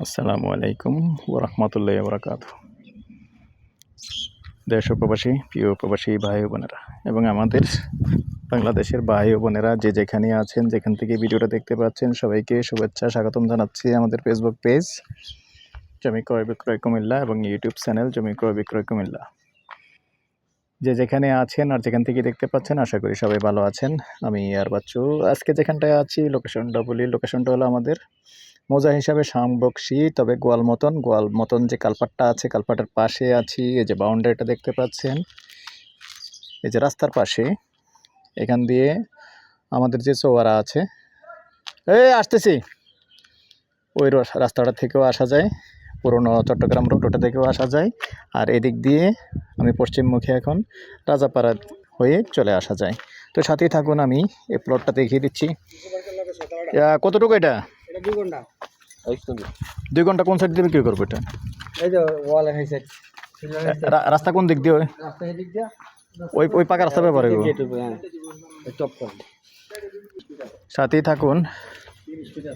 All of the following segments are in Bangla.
আসসালামু আলাইকুম ওয়া রাহমাতুল্লাহি ওয়া বারাকাতুহু। দেশ ও প্রবাসী প্রিয় প্রবাসী ভাই ও বোনেরা এবং আমাদের বাংলাদেশের ভাই ও বোনেরা যে যেখানে আছেন, যেখান থেকে ভিডিওটা দেখতে পাচ্ছেন, সবাইকে শুভেচ্ছা স্বাগতম জানাচ্ছি আমাদের ফেসবুক পেজ জমি ক্রয় বিক্রয় কুমিল্লা এবং ইউটিউব চ্যানেল জমি ক্রয় বিক্রয় কুমিল্লা। যে যেখানে আছেন আর যেখান থেকে দেখতে পাচ্ছেন, আশা করি সবাই ভালো আছেন। আমি আর বাচ্চু আজকে যেখানটায় আছি, লোকেশনটা বলি। লোকেশনটা হলো আমাদের মৌজা হিসাবে শামবকশি, তবে গোয়াল মতন যে কালপাটটা আছে, কালপাটের পাশে আছি। এই যে বাউন্ডারিটা দেখতে পাচ্ছেন, এই যে রাস্তার পাশে, এখান দিয়ে আমাদের যে চৌয়ারা আছে, আসতেছি, ওই রাস্তাটা থেকেও আসা যায়, পুরনো চট্টগ্রাম রোড ওটা থেকেও আসা যায়। আর এদিক দিয়ে আমি পশ্চিমমুখী এখন রাজাপাড়া হয়ে চলে আসা যায়। তো সাথেই থাকুন, আমি এই প্লটটা দেখিয়ে দিচ্ছি। কতটুকু এটা? 2 ঘন্টা। 2 ঘন্টা কোন সাইড দিয়ে বিক্রি করবো এটা? এই যে ওয়ালের এই সাইড। রাস্তা কোন দিক দিয়ে? রাস্তা এই দিক দিয়ে। ওই পাকা রাস্তার ব্যাপারে গেট হবে, হ্যাঁ। টপ কর। সাথেই থাকুন। 30 ফিট।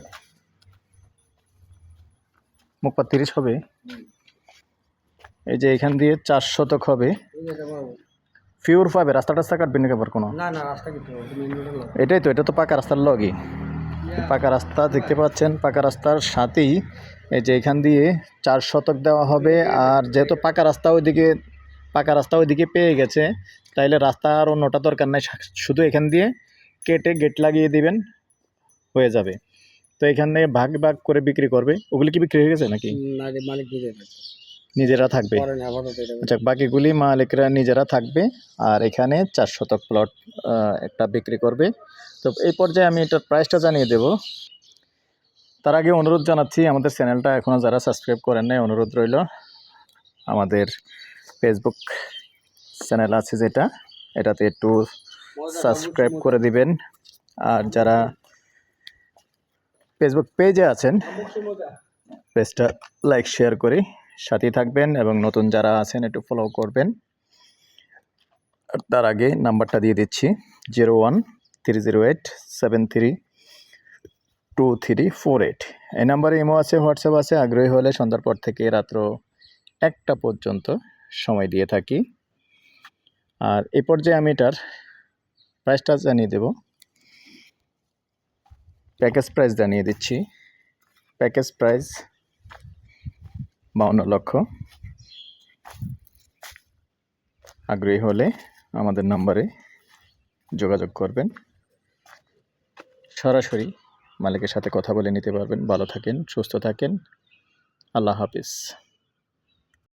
মুখপাত 30 হবে। এই যে এখান দিয়ে 4 শতক হবে। ফিউর পাবে, রাস্তা টাস্তা কাটবেন নাকি আবার কোনো? না না, রাস্তা কি তো মেইন রোডের লগে। এটাই তো, এটা তো পাকা রাস্তার লগই। পাকা রাস্তা দেখতে পাচ্ছেন, পাকা রাস্তার সাথেই এই যে এখান দিয়ে 4 শতক দেওয়া হবে। আর যেহেতু পাকা রাস্তা ওইদিকে পেয়ে গেছে, তাইলে রাস্তা আর অন্যটা দরকার নাই, শুধু এখান দিয়ে কেটে গেট লাগিয়ে দিবেন, হয়ে যাবে। তো এখানে ভাগ ভাগ করে বিক্রি করবে। ওগুলি কি বিক্রি হয়ে গেছে নাকি? না, মালিক দিবে, নিজেরা থাকবে? পরে না, আপাতত এটা। আচ্ছা, বাকিগুলি মালিকরা নিজেরা থাকবে। আর এখানে 4 শতক প্লট একটা বিক্রি করবে। তো এই পর্যায়ে আমি এটার প্রাইসটা জানিয়ে দেব। তার আগে অনুরোধ জানাচ্ছি, আমাদের চ্যানেলটা এখনও যারা সাবস্ক্রাইব করেন নাই, অনুরোধ রইল, আমাদের ফেসবুক চ্যানেল আছে যেটা, এটাতে একটু সাবস্ক্রাইব করে দিবেন। আর যারা ফেসবুক পেজে আছেন, পেজটা লাইক শেয়ার করে সাথেই থাকবেন এবং নতুন যারা আছেন একটু ফলো করবেন। তার আগে নাম্বারটা দিয়ে দিচ্ছি, 013087323348। এই নাম্বারে ইমো আছে, হোয়াটসঅ্যাপ আছে। আগ্রহী হলে সন্ধ্যার পর থেকে রাত্র 1টা পর্যন্ত সময় দিয়ে থাকি। আর এই পর্যায়ে আমি এটার প্রাইসটা জানিয়ে দেব। প্যাকেজ প্রাইস জানিয়ে দিচ্ছি। প্যাকেজ প্রাইস 52 লক্ষ। আগ্রহী হলে আমাদের নাম্বারে যোগাযোগ করবেন, সরাসরি মালিকের সাথে কথা বলে নিতে পারবেন। ভালো থাকেন, সুস্থ থাকেন, আল্লাহ হাফিজ।